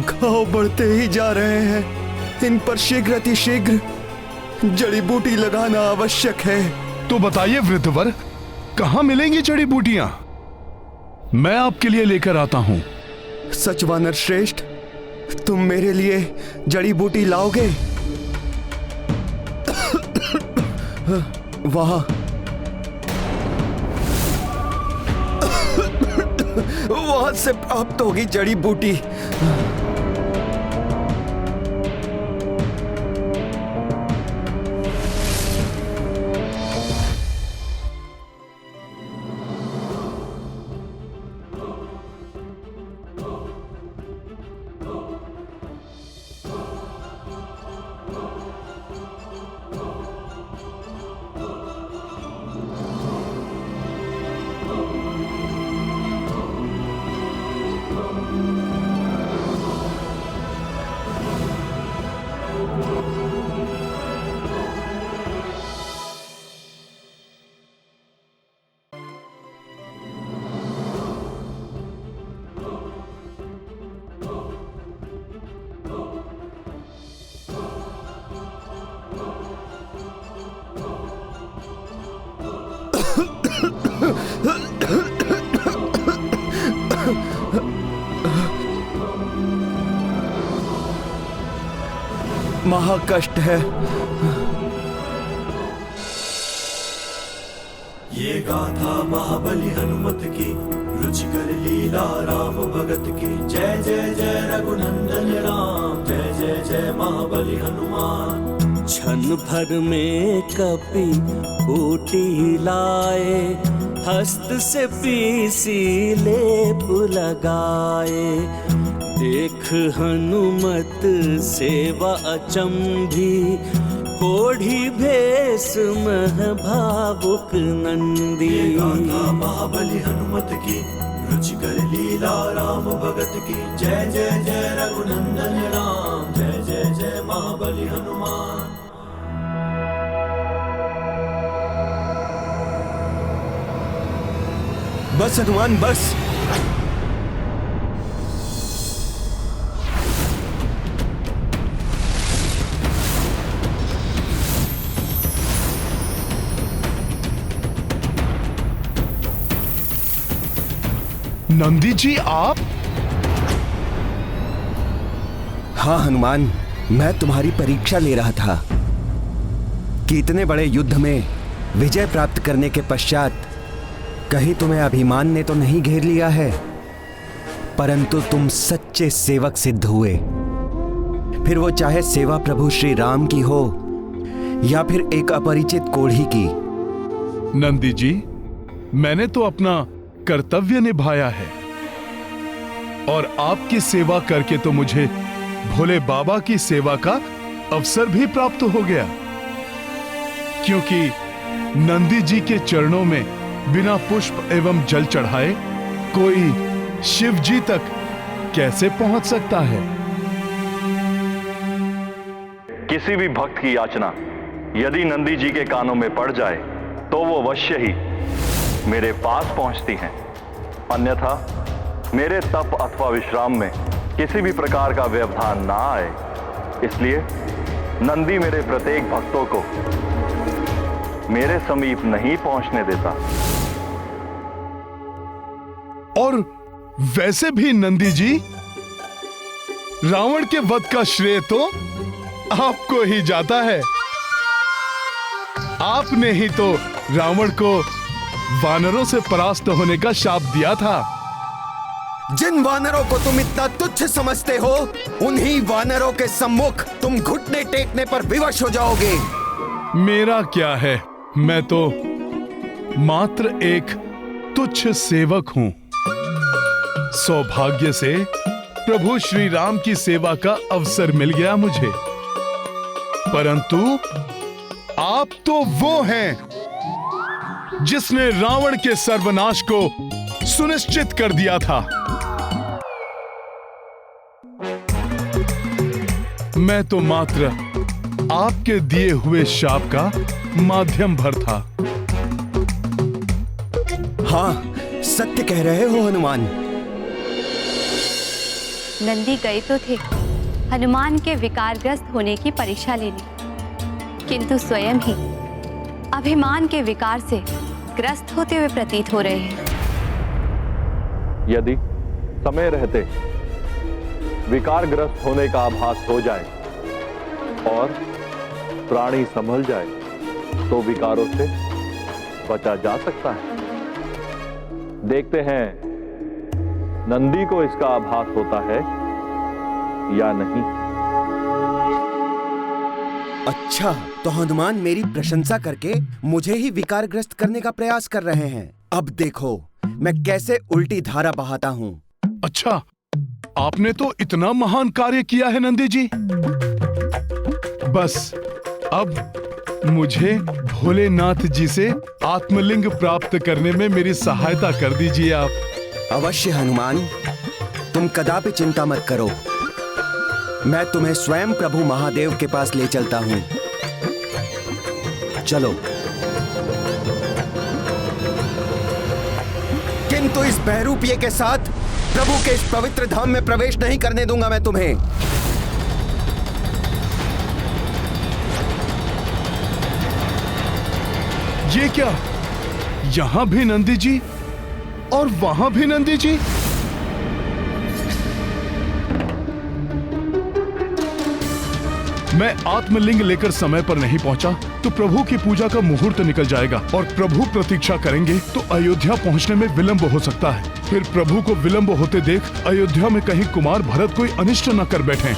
घाव बढ़ते ही जा रहे हैं। इन पर शीघ्र अतिशीघ्र जड़ी बूटी लगाना आवश्यक है। तो बताइए वृद्धवर, कहाँ मिलेंगी जड़ी बूटियां? मैं आपके लिए लेकर आता हूं। सच वानर श्रेष्ठ, तुम मेरे लिए जड़ी बूटी लाओगे? वहां वहां से प्राप्त होगी जड़ी बूटी। महाकष्ट है। ये गाथा महाबली हनुमत की, रुचिकर लीला राम भगत की। जय जय जय रघुनंदन राम, जय जय जय महाबली हनुमान। क्षण भर में कपि बूटी लाए, हस्त से पीसी लेप लगाए। देख हनुमत सेवा अचंभी, कोढ़ी भेष मह भावुक नंदी। गाथा महाबली हनुमत की, रुचिकर लीला राम भगत की। जय जय जय रघुनंदन राम, जय जय जय महाबली हनुमान। बस हनुमान बस। नंदी जी आप? हाँ हनुमान, मैं तुम्हारी परीक्षा ले रहा था कि इतने बड़े युद्ध में विजय प्राप्त करने के पश्चात कहीं तुम्हें अभिमान ने तो नहीं घेर लिया है, परंतु तुम सच्चे सेवक सिद्ध हुए। फिर वो चाहे सेवा प्रभु श्री राम की हो या फिर एक अपरिचित कोढ़ी की। नंदी जी, मैंने तो अपना कर्तव्य निभाया है और आपकी सेवा करके तो मुझे भोले बाबा की सेवा का अवसर भी प्राप्त हो गया, क्योंकि नंदी जी के चरणों में बिना पुष्प एवं जल चढ़ाए कोई शिव जी तक कैसे पहुंच सकता है? किसी भी भक्त की याचना यदि नंदी जी के कानों में पड़ जाए तो वो अवश्य ही मेरे पास पहुंचती हैं। अन्यथा मेरे तप अथवा विश्राम में किसी भी प्रकार का व्यवधान ना आए, इसलिए नंदी मेरे प्रत्येक भक्तों को मेरे समीप नहीं पहुंचने देता। और वैसे भी नंदी जी, रावण के वध का श्रेय तो आपको ही जाता है। आपने ही तो रावण को वानरों से परास्त होने का शाप दिया था। जिन वानरों को तुम इतना तुच्छ समझते हो, उन्हीं वानरों के सम्मुख तुम घुटने टेकने पर विवश हो जाओगे। मेरा क्या है, मैं तो मात्र एक तुच्छ सेवक हूं। सौभाग्य से प्रभु श्री राम की सेवा का अवसर मिल गया मुझे, परंतु आप तो वो हैं जिसने रावण के सर्वनाश को सुनिश्चित कर दिया था। मैं तो मात्र आपके दिए हुए शाप का माध्यम भर था। हाँ, सत्य कह रहे हो हनुमान। नंदी गए तो थे हनुमान के विकारग्रस्त होने की परीक्षा लेने, किंतु स्वयं ही अभिमान के विकार से ग्रस्त होते हुए प्रतीत हो रहे हैं। यदि समय रहते विकारग्रस्त होने का आभास हो जाए और प्राणी संभल जाए तो विकारों से बचा जा सकता है। देखते हैं नंदी को इसका आभास होता है या नहीं। अच्छा, तो हनुमान मेरी प्रशंसा करके मुझे ही विकारग्रस्त करने का प्रयास कर रहे हैं। अब देखो मैं कैसे उल्टी धारा बहाता हूँ। अच्छा, आपने तो इतना महान कार्य किया है नंदी जी। बस अब मुझे भोलेनाथ जी से आत्मलिंग प्राप्त करने में मेरी सहायता कर दीजिए आप। अवश्य हनुमान, तुम कदापि चिंता मत करो। मैं तुम्हें स्वयं प्रभु महादेव के पास ले चलता हूँ। चलो। किंतु इस बहरूपिये के साथ प्रभु के इस पवित्र धाम में प्रवेश नहीं करने दूंगा मैं तुम्हें। ये क्या? यहां भी नंदी जी और वहां भी नंदी जी? मैं आत्मलिंग लेकर समय पर नहीं पहुंचा तो प्रभु की पूजा का मुहूर्त निकल जाएगा और प्रभु प्रतीक्षा करेंगे तो अयोध्या पहुंचने में विलंब हो सकता है। फिर प्रभु को विलंब होते देख अयोध्या में कहीं कुमार भरत कोई अनिष्ट न कर बैठें।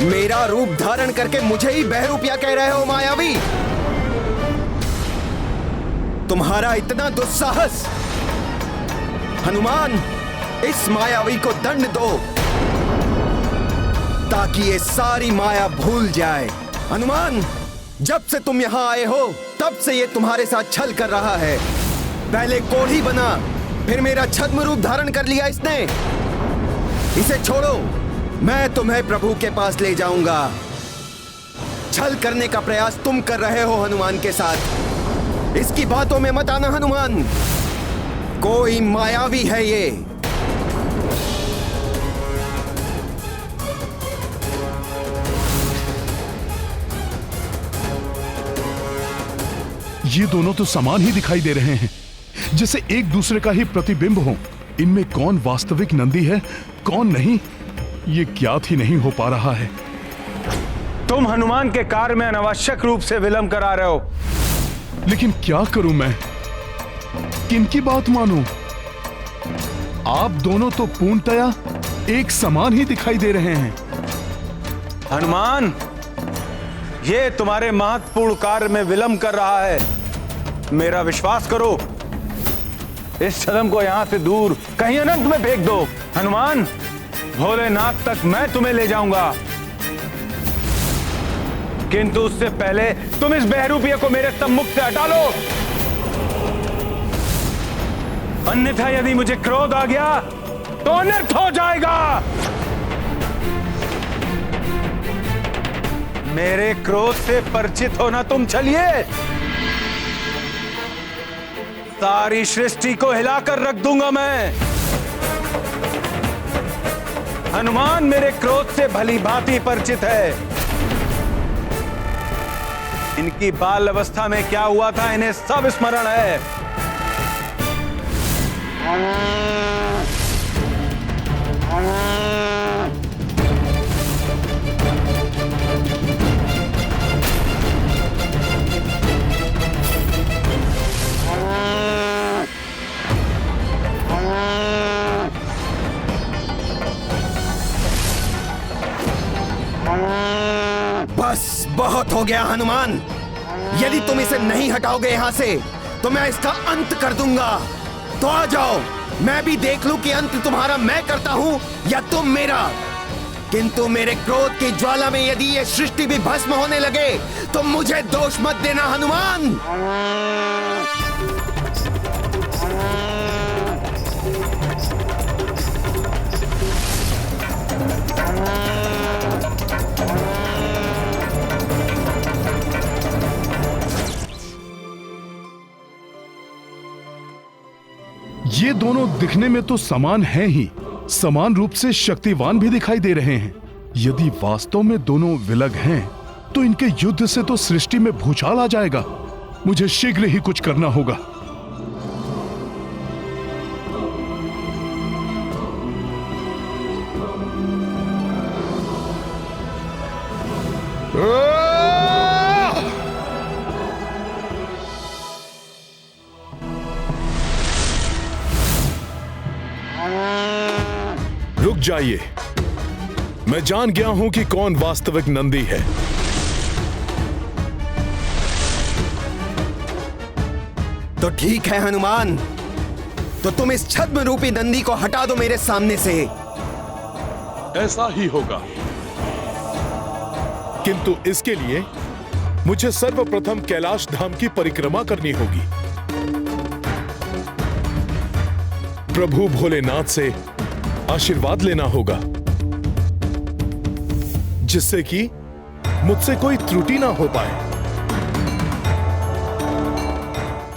मेरा रूप धारण करके मुझे ही बहरूपिया कह रहे हो मायावी? तुम्हारा इतना दुस्साहस! हनुमान, इस मायावी को दंड दो ताकि ये सारी माया भूल जाए। हनुमान, जब से तुम यहां आए हो तब से ये तुम्हारे साथ छल कर रहा है। पहले कोढ़ी बना, फिर मेरा छद्म रूप धारण कर लिया इसने। इसे छोड़ो, मैं तुम्हें प्रभु के पास ले जाऊंगा। छल करने का प्रयास तुम कर रहे हो हनुमान के साथ। इसकी बातों में मत आना हनुमान, कोई मायावी है ये। ये दोनों तो समान ही दिखाई दे रहे हैं, जैसे एक दूसरे का ही प्रतिबिंब हो। इनमें कौन वास्तविक नंदी है, कौन नहीं, ये ज्ञात ही नहीं हो पा रहा है। तुम हनुमान के कार्य में अनावश्यक रूप से विलंब करा रहे हो। लेकिन क्या करूं मैं, किनकी बात मानूं? आप दोनों तो पूर्णतया एक समान ही दिखाई दे रहे हैं। हनुमान, ये तुम्हारे महत्वपूर्ण कार्य में विलंब कर रहा है। मेरा विश्वास करो, इस छद्म को यहां से दूर कहीं अनंत में फेंक दो। हनुमान, भोलेनाथ तक मैं तुम्हें ले जाऊंगा, किंतु उससे पहले तुम इस बहरूपिये को मेरे सम्मुख से हटा लो। अन्यथा यदि मुझे क्रोध आ गया तो अनर्थ हो जाएगा। मेरे क्रोध से परिचित होना तुम चलिए, सारी सृष्टि को हिलाकर रख दूंगा मैं। हनुमान मेरे क्रोध से भली भांति परिचित है। इनकी बाल अवस्था में क्या हुआ था इन्हें सब स्मरण है। बस बहुत हो गया हनुमान, यदि तुम इसे नहीं हटाओगे यहां से तो मैं इसका अंत कर दूंगा। तो आ जाओ, मैं भी देख लूं कि अंत तुम्हारा मैं करता हूं या तुम मेरा। किंतु मेरे क्रोध की ज्वाला में यदि ये सृष्टि भी भस्म होने लगे तो मुझे दोष मत देना हनुमान। ये दोनों दिखने में तो समान हैं ही, समान रूप से शक्तिवान भी दिखाई दे रहे हैं। यदि वास्तव में दोनों विलग हैं, तो इनके युद्ध से तो सृष्टि में भूचाल आ जाएगा। मुझे शीघ्र ही कुछ करना होगा। रुक जाइए, मैं जान गया हूं कि कौन वास्तविक नंदी है। तो ठीक है हनुमान, तो तुम इस छद्म रूपी नंदी को हटा दो मेरे सामने से। ऐसा ही होगा, किंतु इसके लिए मुझे सर्वप्रथम कैलाश धाम की परिक्रमा करनी होगी। प्रभु भोलेनाथ से आशीर्वाद लेना होगा, जिससे कि मुझसे कोई त्रुटि ना हो पाए।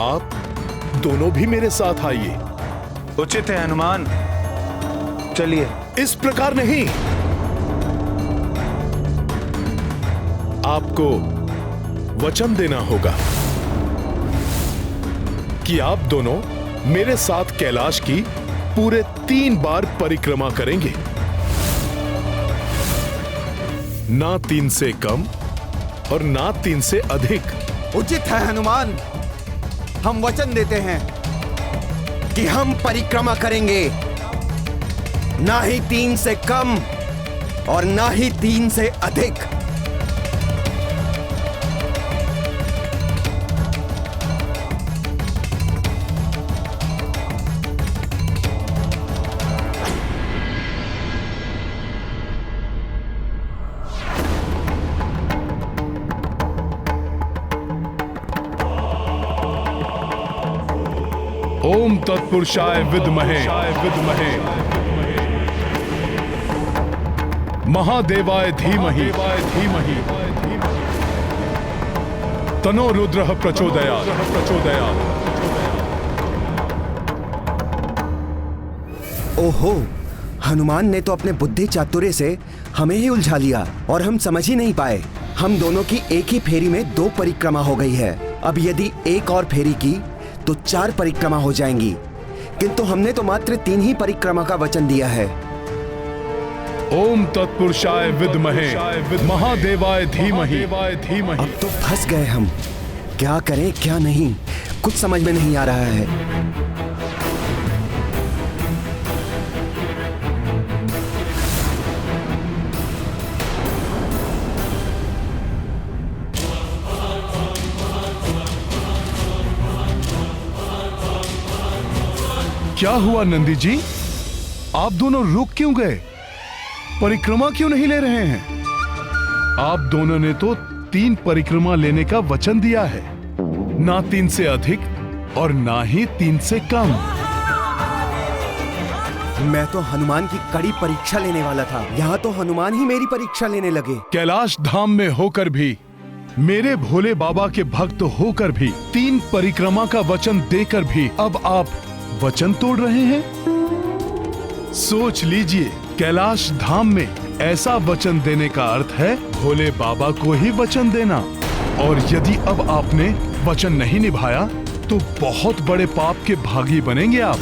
आप दोनों भी मेरे साथ आइए। उचित है हनुमान, चलिए। इस प्रकार नहीं, आपको वचन देना होगा कि आप दोनों मेरे साथ कैलाश की पूरे 3 बार परिक्रमा करेंगे, ना 3 से कम और ना 3 से अधिक। उचित है हनुमान, हम वचन देते हैं कि हम परिक्रमा करेंगे, ना ही 3 से कम और ना ही 3 से अधिक। ओम तत्पुरुषाय विद्महे महादेवाय धीमहि तनो रुद्रः प्रचोदयात्। ओहो, हनुमान ने तो अपने बुद्धि चातुर्य से हमें ही उलझा लिया और हम समझ ही नहीं पाए। हम दोनों की एक ही फेरी में 2 परिक्रमा हो गई है। अब यदि एक और फेरी की तो 4 परिक्रमा हो जाएंगी, किंतु हमने तो मात्र 3 ही परिक्रमा का वचन दिया है। ओम तत्पुरुषाय विद्महे महादेवाय धीमहि। अब तो फंस गए हम, क्या करें क्या नहीं, कुछ समझ में नहीं आ रहा है। क्या हुआ नंदी जी, आप दोनों रुक क्यों गए? परिक्रमा क्यों नहीं ले रहे हैं? आप दोनों ने तो 3 परिक्रमा लेने का वचन दिया है, ना 3 से अधिक और ना ही 3 से कम। मैं तो हनुमान की कड़ी परीक्षा लेने वाला था, यहाँ तो हनुमान ही मेरी परीक्षा लेने लगे। कैलाश धाम में होकर भी, मेरे भोले बाबा के भक्त होकर भी, 3 परिक्रमा का वचन देकर भी अब आप वचन तोड़ रहे हैं। सोच लीजिए, कैलाश धाम में ऐसा वचन देने का अर्थ है भोले बाबा को ही वचन देना, और यदि अब आपने वचन नहीं निभाया तो बहुत बड़े पाप के भागी बनेंगे आप।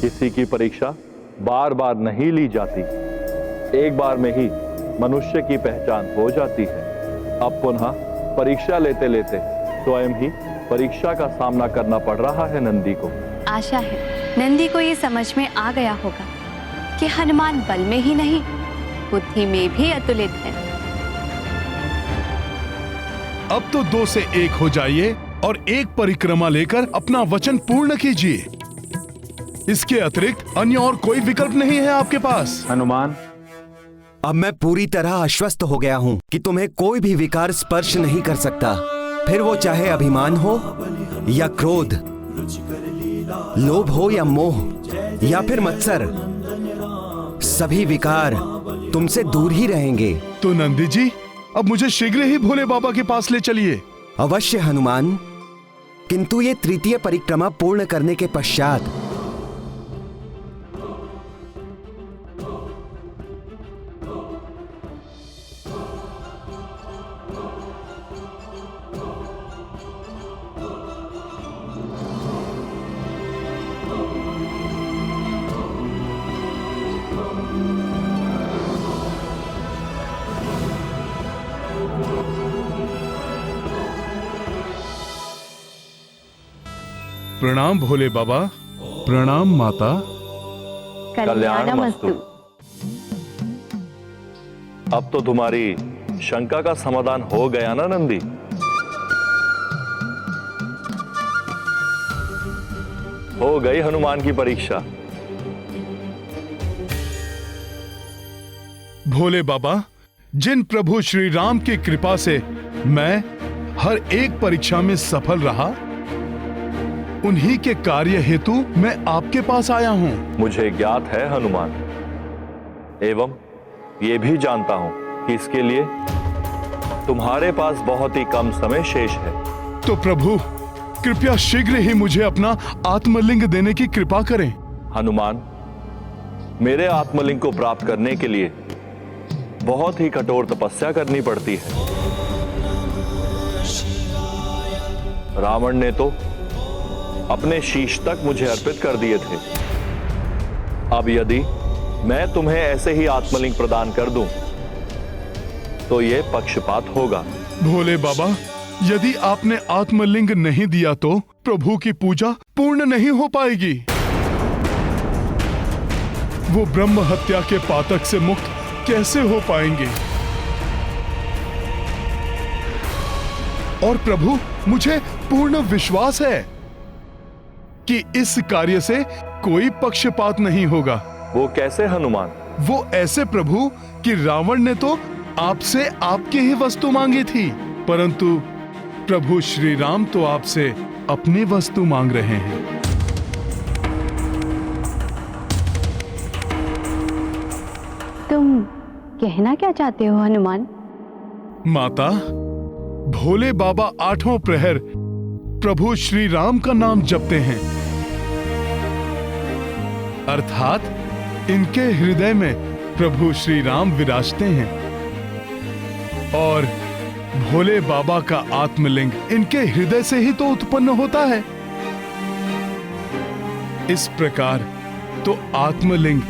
किसी की परीक्षा बार बार नहीं ली जाती, एक बार में ही मनुष्य की पहचान हो जाती है। अब पुनः परीक्षा लेते लेते स्वयं ही परीक्षा का सामना करना पड़ रहा है नंदी को। आशा है नंदी को ये समझ में आ गया होगा कि हनुमान बल में ही नहीं, बुद्धि में भी अतुलित है। अब तो 2 से 1 हो जाइए और एक परिक्रमा लेकर अपना वचन पूर्ण कीजिए। इसके अतिरिक्त अन्य और कोई विकल्प नहीं है आपके पास। हनुमान, अब मैं पूरी तरह आश्वस्त हो गया हूं कि तुम्हें कोई भी विकार स्पर्श नहीं कर सकता, फिर वो चाहे अभिमान हो या क्रोध, लोभ हो या मोह या फिर मत्सर, सभी विकार तुमसे दूर ही रहेंगे। तो नंदी जी, अब मुझे शीघ्र ही भोले बाबा के पास ले चलिए। अवश्य हनुमान, किंतु ये तृतीय परिक्रमा पूर्ण करने के पश्चात प्रणाम भोले बाबा। प्रणाम माता। कल्याणमस्तु। अब तो तुम्हारी शंका का समाधान हो गया ना नंदी? हो गई हनुमान की परीक्षा। भोले बाबा, जिन प्रभु श्री राम की कृपा से मैं हर एक परीक्षा में सफल रहा, उन्हीं के कार्य हेतु मैं आपके पास आया हूं। मुझे ज्ञात है हनुमान, एवं ये भी जानता हूं कि इसके लिए तुम्हारे पास बहुत ही कम समय शेष है। तो प्रभु, कृपया शीघ्र ही मुझे अपना आत्मलिंग देने की कृपा करें। हनुमान, मेरे आत्मलिंग को प्राप्त करने के लिए बहुत ही कठोर तपस्या करनी पड़ती है। रावण ने तो अपने शीश तक मुझे अर्पित कर दिए थे। अब यदि मैं तुम्हें ऐसे ही आत्मलिंग प्रदान कर दूं, तो यह पक्षपात होगा। भोले बाबा, यदि आपने आत्मलिंग नहीं दिया तो प्रभु की पूजा पूर्ण नहीं हो पाएगी। वो ब्रह्म हत्या के पातक से मुक्त कैसे हो पाएंगे? और प्रभु, मुझे पूर्ण विश्वास है कि इस कार्य से कोई पक्षपात नहीं होगा। वो कैसे हनुमान? वो ऐसे प्रभु कि रावण ने तो आपसे आपकी ही वस्तु मांगी थी, परंतु प्रभु श्री राम तो आपसे अपनी वस्तु मांग रहे हैं। तुम कहना क्या चाहते हो हनुमान? माता, भोले बाबा आठों प्रहर प्रभु श्री राम का नाम जपते हैं, अर्थात इनके हृदय में प्रभु श्री राम विराजते हैं, और भोले बाबा का आत्मलिंग इनके हृदय से ही तो उत्पन्न होता है। इस प्रकार तो आत्मलिंग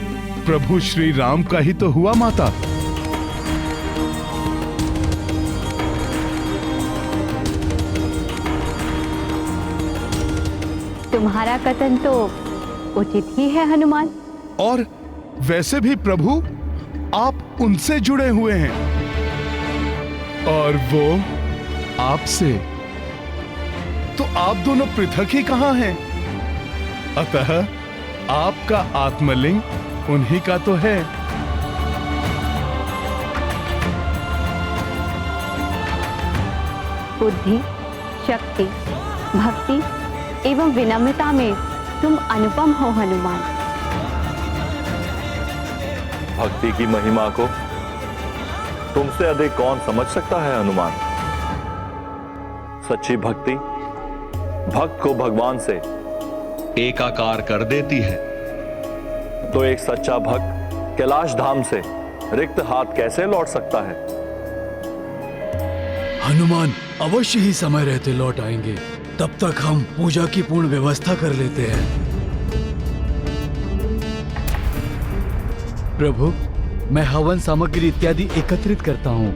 प्रभु श्री राम का ही तो हुआ माता। तुम्हारा कथन तो उचित ही है हनुमान। और वैसे भी प्रभु, आप उनसे जुड़े हुए हैं और वो आपसे, तो आप दोनों पृथक ही कहां हैं? अतः आपका आत्मलिंग उन्हीं का तो है। बुद्धि, शक्ति, भक्ति एवं विनम्रता में तुम अनुपम हो हनुमान। भक्ति की महिमा को तुमसे अधिक कौन समझ सकता है हनुमान? सच्ची भक्ति भक्त को भगवान से एकाकार कर देती है। तो एक सच्चा भक्त कैलाश धाम से रिक्त हाथ कैसे लौट सकता है? हनुमान अवश्य ही समय रहते लौट आएंगे। तब तक हम पूजा की पूर्ण व्यवस्था कर लेते हैं। प्रभु, मैं हवन सामग्री इत्यादि एकत्रित करता हूँ।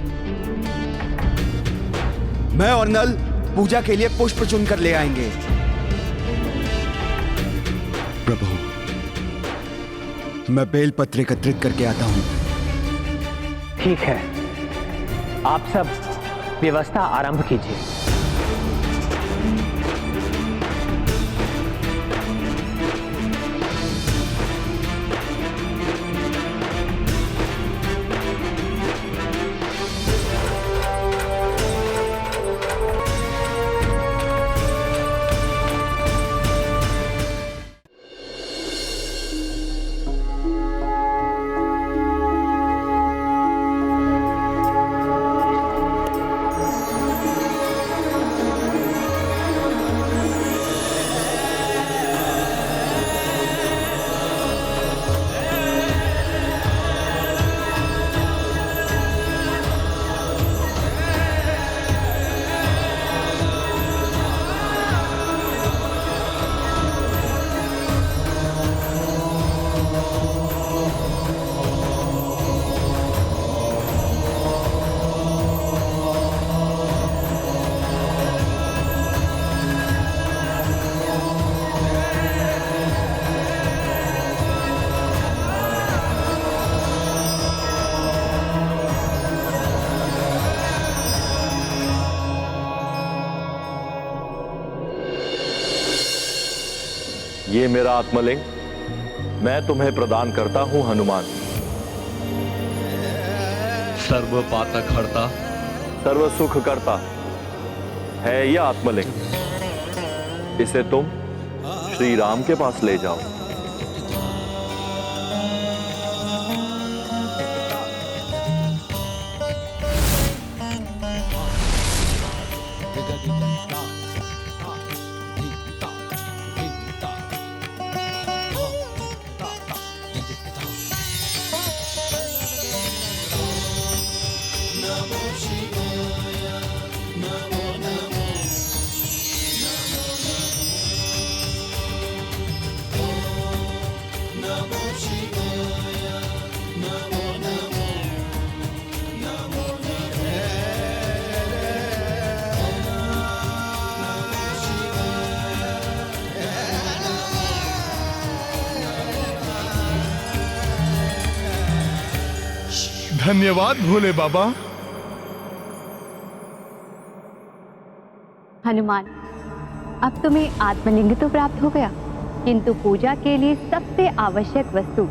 मैं और नल पूजा के लिए पुष्प चुनकर ले आएंगे। प्रभु, मैं बेलपत्र एकत्रित करके आता हूँ। ठीक है, आप सब व्यवस्था आरंभ कीजिए। ये मेरा आत्मलिंग मैं तुम्हें प्रदान करता हूं हनुमान। सर्व पातक हरता, सर्व सुख करता है यह आत्मलिंग। इसे तुम श्री राम के पास ले जाओ। धन्यवाद भोले बाबा। हनुमान, अब तुम्हें आत्मलिंग तो प्राप्त हो गया, किंतु पूजा के लिए सबसे आवश्यक वस्तु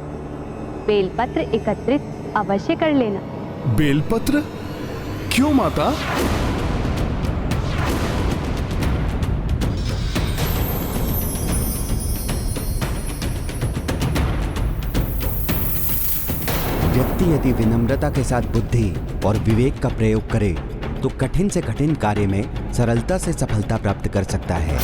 बेलपत्र एकत्रित अवश्य कर लेना। बेलपत्र? क्यों माता? व्यक्ति यदि विनम्रता के साथ बुद्धि और विवेक का प्रयोग करे तो कठिन से कठिन कार्य में सरलता से सफलता प्राप्त कर सकता है।